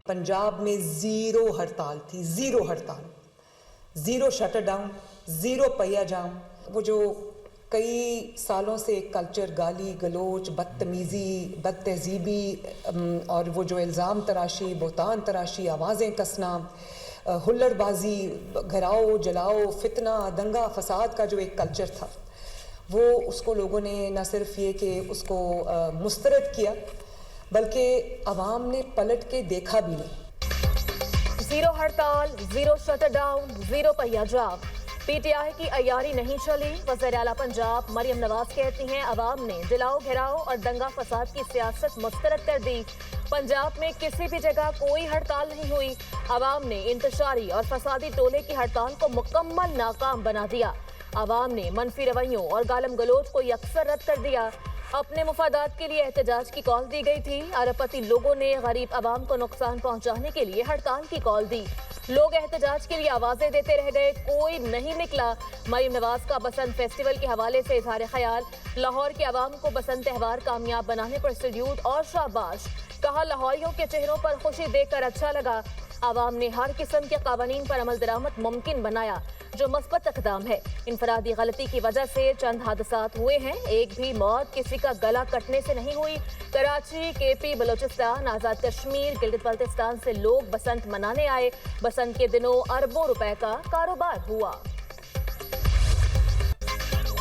पंजाब में ज़ीरो हड़ताल थी, ज़ीरो हड़ताल, ज़ीरो शटर डाउन, ज़ीरो पहिया जाम। वो जो कई सालों से कल्चर, गाली गलोच, बदतमीज़ी, बदतहजीबी और वो जो इल्ज़ाम तराशी, बोतान तराशी, आवाज़ें कसना, हुल्लड़बाजी, घराओ जलाओ, फितना, दंगा फसाद का जो एक कल्चर था, वो उसको लोगों ने न सिर्फ ये कि उसको मुस्तरद किया, बल्कि अवाम ने पलट के देखा भी नहीं। जीरो हड़ताल, जीरो शटर डाउन, जीरो पहिया जाम। पीटीआई की अय्यारी नहीं चली। वज़ीर आला पंजाब मरियम नवाज कहती हैं, अवाम ने जलाओ घिराओ और दंगा फसाद की सियासत मुस्तरद कर दी। पंजाब में किसी भी जगह कोई हड़ताल नहीं हुई। अवाम ने इंतशारी और फसादी टोले की हड़ताल को मुकम्मल नाकाम बना दिया। अवाम ने मनफी रवैयों और गालम गलोच को यकसर रद्द कर दिया। अपने मुफादात के लिए एहतजाज की कॉल दी गई थी। अरबपति लोगों ने गरीब अवाम को नुकसान पहुंचाने के लिए हड़ताल की कॉल दी। लोग एहतजाज के लिए आवाजें देते रह गए, कोई नहीं निकला। मरियम नवाज का बसंत फेस्टिवल के हवाले से इजहार ख्याल। लाहौर के अवाम को बसंत त्यौहार कामयाब बनाने पर सल्यूट और शाबाश। कहा, लाहौरियों के चेहरों पर खुशी देखकर अच्छा लगा। अवाम ने हर किस्म के कानून पर अमल दरामद मुमकिन बनाया, जो मस्बत इक़दाम है। इनफरादी गलती की वजह से चंद हादसात हुए हैं, एक भी मौत किसी का गला कटने से नहीं हुई। कराची, केपी, बलोचिस्तान, आज़ाद कश्मीर, गिलगित बल्तिस्तान से लोग बसंत मनाने आए। बसंत के दिनों अरबों रुपए का कारोबार हुआ।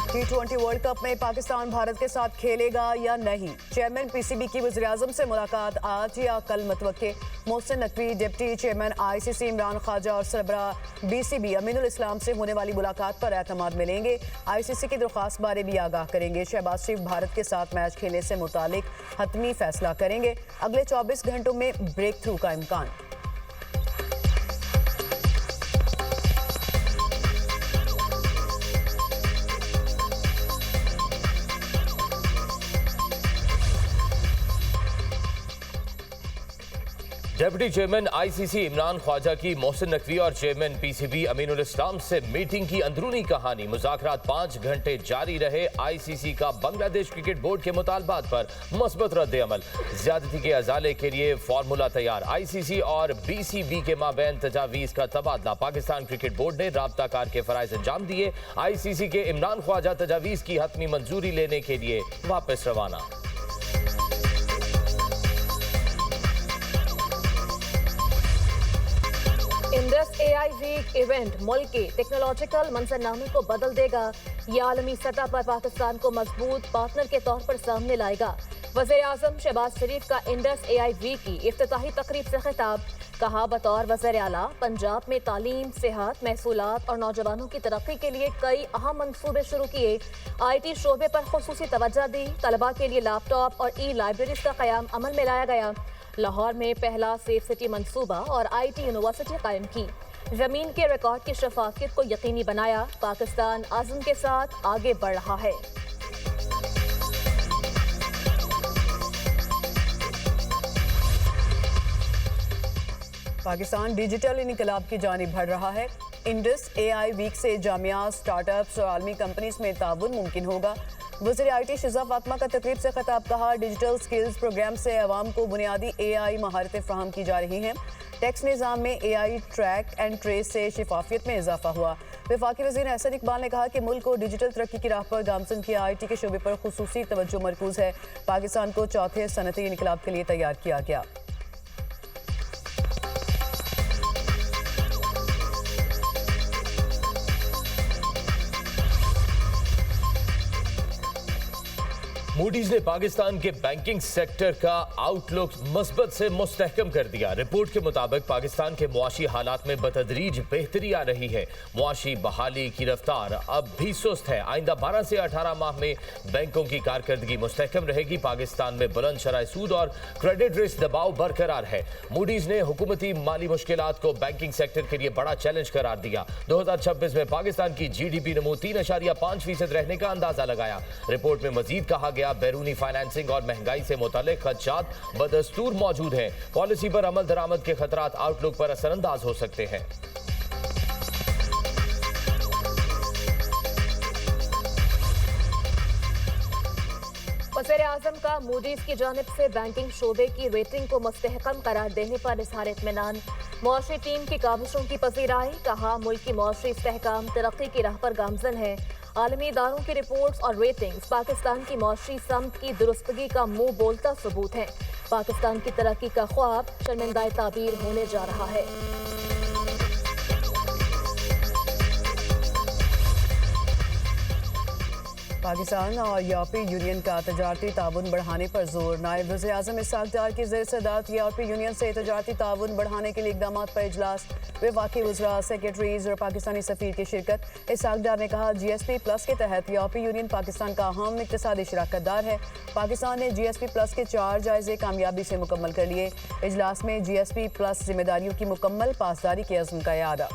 T20 वर्ल्ड कप में पाकिस्तान भारत के साथ खेलेगा या नहीं? चेयरमैन पीसीबी की वज़ीर-ए-आज़म से मुलाकात आज या कल मुतवक्के। Mohsin Naqvi, deputy chairman ICC Imran Khawaja और सरबराह बीसीबी अमीनुल इस्लाम से होने वाली मुलाकात पर एतमाद मिलेंगे। आईसीसी की दरख्वास्त बारे भी आगाह करेंगे। शहबाज शरीफ भारत के साथ मैच खेलने से मुतालिक हतमी फैसला करेंगे। अगले 24 घंटों में ब्रेक थ्रू का इम्कान। Deputy chairman ICC Imran Khawaja की मोहसिन नकवी और चेयरमैन पीसीबी अमीनुल इस्लाम से मीटिंग की अंदरूनी कहानी। मुज़ाकरात 5 घंटे जारी रहे। आईसीसी का बांग्लादेश क्रिकेट बोर्ड के मुतालबात पर मस्बत रद्द अमल। ज्यादती के अजाले के लिए फार्मूला तैयार। आईसीसी और बीसीबी के माबैन तजावीज़ का तबादला। पाकिस्तान क्रिकेट बोर्ड ने राब्ताकार के फराइज अंजाम दिए। आईसीसी के इमरान ख्वाजा तजावीज़ की हतमी मंजूरी लेने के लिए वापस रवाना। इंडस एआई वीक इवेंट मुल्क के टेक्नोलॉजिकल मंजरनामे को बदल देगा। ये आलमी सतह पर पाकिस्तान को मजबूत पार्टनर के तौर पर सामने लाएगा। वज़ीर-ए-आज़म शहबाज शरीफ का इंडस एआई वीक की इफ्तिताही तकरीब से खिताब। कहा, बतौर वज़ीर आला पंजाब में तालीम, सेहत, महसूलात और नौजवानों की तरक्की के लिए कई अहम मंसूबे शुरू किए। IT शोबे पर खुसूसी तवज्जो दी। तलबा के लिए लैपटॉप और ई-लाइब्रेरीज का क़याम अमल में लाया गया। लाहौर में पहला सेफ सिटी मंसूबा और IT यूनिवर्सिटी कायम की। जमीन के रिकॉर्ड की शफाफियत को यकीनी बनाया। पाकिस्तान आज़म के साथ आगे बढ़ रहा है। पाकिस्तान डिजिटल इनकलाब की जानिब बढ़ रहा है। इंडस एआई वीक से जामिया, स्टार्टअप्स और आलमी कंपनीज में ताउन मुमकिन होगा। वज़ीर IT शिज़ा फातिमा का तकरीब से खिताब। कहा, डिजिटल स्किल्स प्रोग्राम से अवाम को बुनियादी AI महारतें फ्राहम की जा रही हैं। टैक्स निज़ाम में AI ट्रैक एंड ट्रेस से शफाफियत में इजाफा हुआ। वफाकी वज़ीर एहसन इकबाल ने कहा कि मुल्क को डिजिटल तरक्की की राह पर गामजन किया। IT के शोबे पर खुसूसी तवज्जो मरकूज है। पाकिस्तान को चौथे सनती इनकलाब के लिए तैयार किया गया। मूडीज ने पाकिस्तान के बैंकिंग सेक्टर का आउटलुक मस्बत से मुस्तहकम कर दिया। रिपोर्ट के मुताबिक पाकिस्तान के मुआशी हालात में बतदरीज बेहतरी आ रही है। मुआशी बहाली की रफ्तार अब भी सुस्त है। आइंदा 12 से 18 माह में बैंकों की कारकर्दगी मुस्तहकम रहेगी। पाकिस्तान में बुलंद शरह सूद और क्रेडिट रिस्क दबाव बरकरार है। मूडीज ने हुकूमती माली मुश्किलात को बैंकिंग सेक्टर के लिए बड़ा चैलेंज करार दिया। 2026 में पाकिस्तान की GDP नमू 3.5% रहने का अंदाजा लगाया। रिपोर्ट में मजीद कहा गया, बैरूनी फाइनेंसिंग और महंगाई से मुतालिक खदशात बदस्तूर मौजूद हैं। पॉलिसी पर अमल दरामद के खतरात आउटलुक पर असरअंदाज हो सकते हैं। वज़ीर आज़म का मूडीज की जानिब से बैंकिंग शोबे की रेटिंग को मुस्तहकम करार देने पर इज़हार इत्मीनान। मुआशी टीम की काविशों की पजीराई, कहा मुल्क की मुआशी इस्तेहकाम तरक्की की राह पर गामजन है। आलमी इदारों की रिपोर्ट्स और रेटिंग्स पाकिस्तान की मुआशी समत की दुरुस्तगी का मुंह बोलता सबूत है। पाकिस्तान की तरक्की का ख्वाब शर्मिंदा ताबीर होने जा रहा है। पाकिस्तान और यूरोपीय यूनियन का तजारती ताउन बढ़ाने पर जोर। नायब वज़ीर आज़म इसहाक डार की ज़ेर सदारत यूरोपीय यूनियन से तजारती ताउन बढ़ाने के लिए इक़दाम पर इजलास। वफाकी वज़रा, सेक्रेटरीज और पाकिस्तानी सफ़ीर की शिरकत। इसहाक डार ने कहा, GSP प्लस के तहत यूरोपीय यूनियन पाकिस्तान का अहम इक़्तिसादी शराकतदार है। पाकिस्तान ने GSP प्लस के 4 जायज़े कामयाबी से मुकम्मल कर लिए। इजलास में GSP प्लस जिम्मेदारियों की मुकम्मल पासदारी के अज़्म का यादा।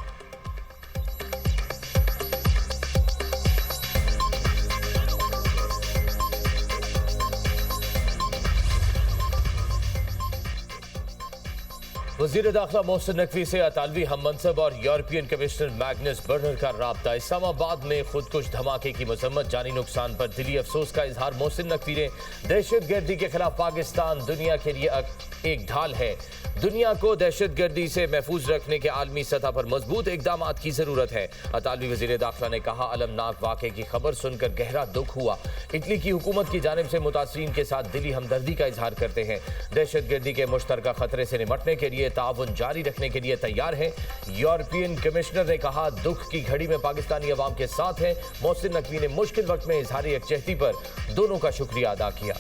वज़ीर दाखिला मोहसिन नकवी से अतालवी हम मनसब और यूरोपियन कमिश्नर मैग्नस बर्नर का राब्ता। इस्लामाबाद में खुदकुश धमाके की मजम्मत, जानी नुकसान पर दिली अफसोस का इजहार। मोहसिन नकवी ने दहशतगर्दी के खिलाफ पाकिस्तान दुनिया के लिए एक ढाल है। दुनिया को दहशतगर्दी से महफूज रखने के आलमी सतह पर मजबूत इकदाम की जरूरत है। अतालवी वज़ीर दाखिला ने कहा, अलमनाक वाक़े की खबर सुनकर गहरा दुख हुआ। इटली की हुकूमत की जानिब से मुतासरीन के साथ दिली हमदर्दी का इजहार करते हैं। दहशतगर्दी के मुश्तरका खतरे से निपटने के लिए ताउन जारी रखने के लिए तैयार है। यूरोपियन कमिश्नर ने कहा, दुख की घड़ी में पाकिस्तानी अवाम के साथ है। मोहसिन नकवी ने मुश्किल वक्त में इजहार यकजहती पर दोनों का शुक्रिया अदा किया।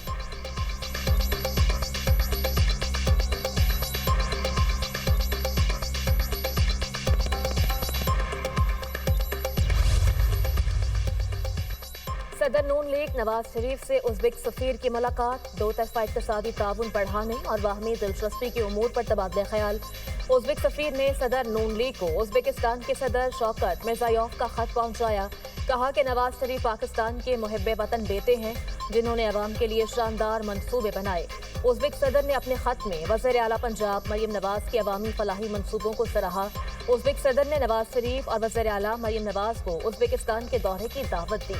सदर नून लीग नवाज शरीफ से उज़्बेक सफीर की मुलाकात। दो तरफा इक़्तिसादी ताउन बढ़ाने और बाहमी दिलचस्पी के उमूर पर तबादला ख्याल। उज़्बेक सफीर ने सदर नून लीग को उज़्बेकिस्तान के सदर शौकत मिर्ज़ायोफ का खत पहुंचाया। कहा कि नवाज शरीफ पाकिस्तान के मुहिब्बे वतन बेटे हैं, जिन्होंने अवाम के लिए शानदार मंसूबे बनाए। उज़्बेक सदर ने अपने खत में वज़ीर आला पंजाब मरियम नवाज के अवामी फलाही मंसूबों को सराहा। उज़्बेक सदर ने नवाज शरीफ और वज़ीर आला मरियम नवाज को उज़्बेकिस्तान के दौरे की दावत दी।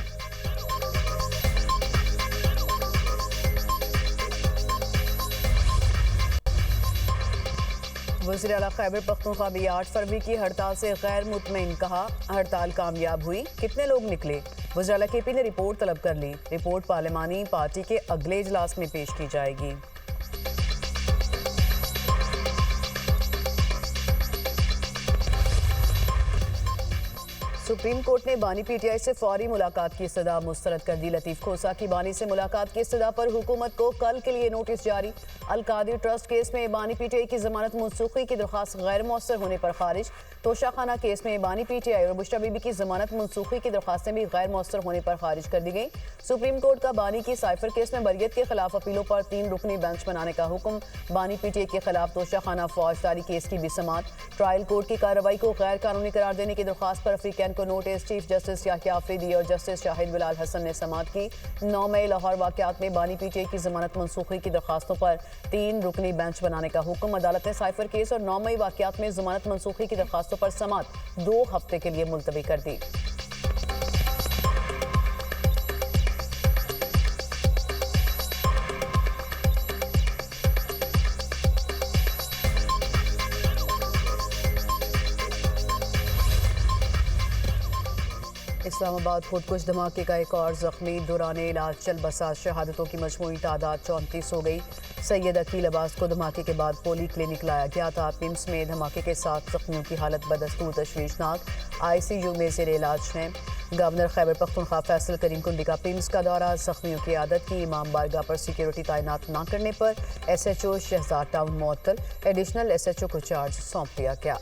वज़ीर आला खैबर पख्तूनख्वा भी 8 फरवरी की हड़ताल से गैर मुतमईन। कहा, हड़ताल कामयाब हुई, कितने लोग निकले। वज़ीर आला KP ने रिपोर्ट तलब कर ली। रिपोर्ट पार्लिमानी पार्टी के अगले इजलास में पेश की जाएगी। सुप्रीम कोर्ट ने बानी PTI से फौरी मुलाकात की इस्तदा मुस्तरद कर दी। लतीफ खोसा की बानी से मुलाकात की इस्तदा पर हुकूमत को कल के लिए नोटिस जारी। अलकादिर ट्रस्ट केस में बानी PTI की जमानत मनसूखी की दरख्वास्त गैर मौसर होने पर खारिज। तोशाखाना केस में बानी PTI और बुशरा बीबी की जमानत मनसूखी की दरख्वास्तें भी गैर मौसर होने पर खारिज कर दी गई। सुप्रीम कोर्ट का बानी की साइफर केस में बरियत के खिलाफ अपीलों पर 3 रुकनी बेंच बनाने का हुक्म। बानी PTI के खिलाफ तोशाखाना फौजदारी केस की भी समात। ट्रायल कोर्ट की कार्रवाई को गैर कानूनी करार देने की दरख्वास्त पर अफ्रीकैन को notice. Chief justice Yahya Afridi और जस्टिस शाहिद बिलाल हसन ने समात की। 9 मई लाहौर वाकयात में बानी PTI की जमानत मनसूखी की दरखास्तों पर 3 रुकनी बेंच बनाने का हुक्म। अदालत ने साइफर केस और 9 मई वाकयात में जमानत मनसूखी की दरखास्तों पर समात 2 हफ्ते के लिए मुलतवी कर दी। इस्लामाबाद खुदकुश धमाके का एक और जख्मी। दौरान इलाज चल बसा शहादतों की मजमूई तादाद 34 हो गई। सैयद अकील अब्बास को धमाके के बाद पोली क्लिनिक लाया गया था। पिम्स में धमाके के साथ जख्मियों की हालत बदस्तूर तशवीशनाक, ICU में ज़ेर इलाज हैं। गवर्नर खैबर पख्तूनख्वा फैसल करीम कुंडी का पिम्स का दौरा। जख्मियों की आदत की इमाम बारगाह पर सिक्योरिटी तैनात न करने पर SHO शहजाद टाउन मुअत्तल। एडिशनल SHO को चार्ज सौंप दिया गया।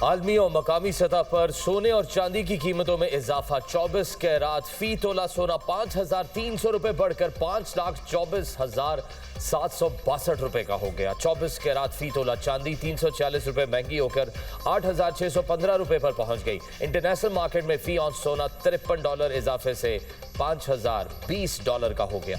आलमी और मकामी सतह पर सोने और चांदी की कीमतों में इजाफा। 24 कैरात फी तोला सोना 5,300 रुपए बढ़कर 5,24,762 रुपए का हो गया। 24 कैरात फी तोला चांदी 340 रुपए महंगी होकर 8,615 रुपए पर पहुंच गई। इंटरनेशनल मार्केट में फी ऑन सोना $53 इजाफे से $5,020 का हो गया।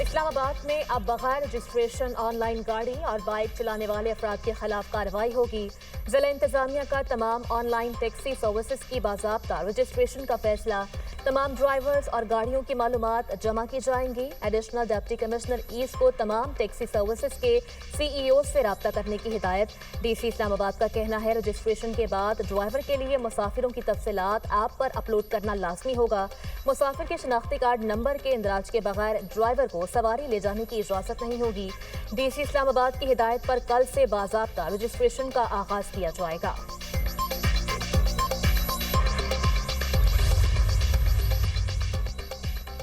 इस्लामाबाद में अब बगैर रजिस्ट्रेशन ऑनलाइन गाड़ी और बाइक चलाने वाले अफराद के खिलाफ कार्रवाई होगी। जिला इंतजामिया का तमाम ऑनलाइन टैक्सी सर्विसेज की बाज़ाब्ता रजिस्ट्रेशन का फैसला। तमाम ड्राइवर्स और गाड़ियों की मालूमात जमा की जाएंगी। एडिशनल डिप्टी कमिश्नर ईस्ट को तमाम टैक्सी सर्विसेज के CEO से रब्ता करने की हिदायत। DC इस्लामाबाद का कहना है रजिस्ट्रेशन के बाद ड्राइवर के लिए मुसाफिरों की तफसीलात ऐप पर अपलोड करना लाजमी होगा। मुसाफिर के शनाख्ती कार्ड नंबर के इंदराज के बगैर ड्राइवर को सवारी ले जाने की इजाजत नहीं होगी। DC इस्लामाबाद की हिदायत पर कल से बाज़ाब्ता रजिस्ट्रेशन का आगाज किया जाएगा।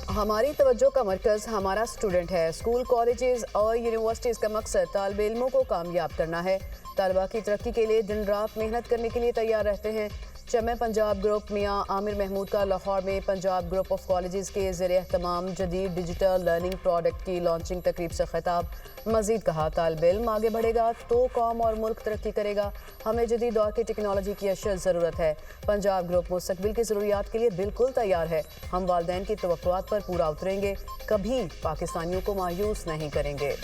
हमारी तवज्जो का मरकज़ हमारा स्टूडेंट है। स्कूल, कॉलेजेस और यूनिवर्सिटीज़ का मकसद तालिब इल्मों को कामयाब करना है। तलबा की तरक्की के लिए दिन रात मेहनत करने के लिए तैयार रहते हैं। चमे पंजाब ग्रुप मियां आमिर महमूद का लाहौर में पंजाब ग्रुप ऑफ कॉलेजेस के ज़रिए एहतमाम जदीद डिजिटल लर्निंग प्रोडक्ट की लॉन्चिंग तकरीब से खिताब। मज़ीद कहा, तालिब इल्म आगे बढ़ेगा तो कौम और मुल्क तरक्की करेगा। हमें जदीद दौर की टेक्नोलॉजी की अशद ज़रूरत है। पंजाब ग्रुप मुस्तकबिल की ज़रूरियात के लिए बिल्कुल तैयार है। हम वालिदैन की तवक्कुआत पर पूरा उतरेंगे, कभी पाकिस्तानियों को मायूस नहीं करेंगे।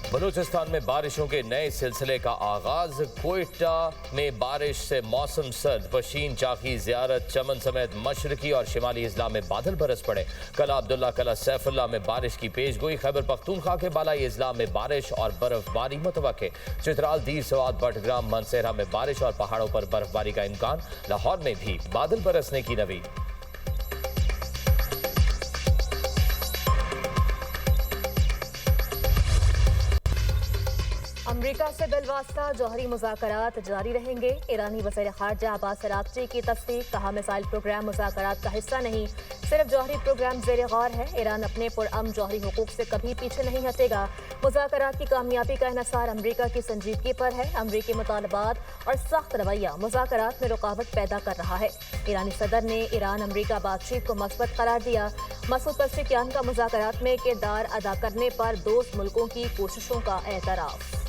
बलूचिस्तान में बारिशों के नए सिलसिले का आगाज। कोयटा में बारिश से मौसम सर्द। पशीन, चाकी, ज़ियारत, चमन समेत मशरकी और शिमाली अजला में बादल बरस पड़े। कला अब्दुल्ला, कला सैफुल्ला में बारिश की पेशगोई। खैबर पख्तूनख्वा के बालाई अजला में बारिश और बर्फबारी मुतवक्के। चित्राल, दीर सवाद, बटग्राम, मनसेरा में बारिश और पहाड़ों पर बर्फबारी का इम्कान। लाहौर में भी बादल बरसने की नवीद। अमरीका से बिलवास्ता जौहरी मुज़ाकरात जारी रहेंगे। ईरानी वज़ीर ख़ारजा अब्बास अराग़ची की तस्दीक। कहा, मिसाइल प्रोग्राम मुज़ाकरात का हिस्सा नहीं, सिर्फ जौहरी प्रोग्राम ज़ेर गौर है। ईरान अपने पुरअमन जौहरी हुकूक से कभी पीछे नहीं हटेगा। मुज़ाकरात की कामयाबी का इन्हिसार अमरीका की संजीदगी पर है। अमरीकी मुतालबात और सख्त रवैया मुज़ाकरात में रुकावट पैदा कर रहा है। ईरानी सदर ने ईरान अमरीका बातचीत को मस्बत करार दिया। मसूद पज़ेश्कियान का मुज़ाकरात में किरदार अदा करने पर दोस्त मुल्कों की कोशिशों का एतराफ़।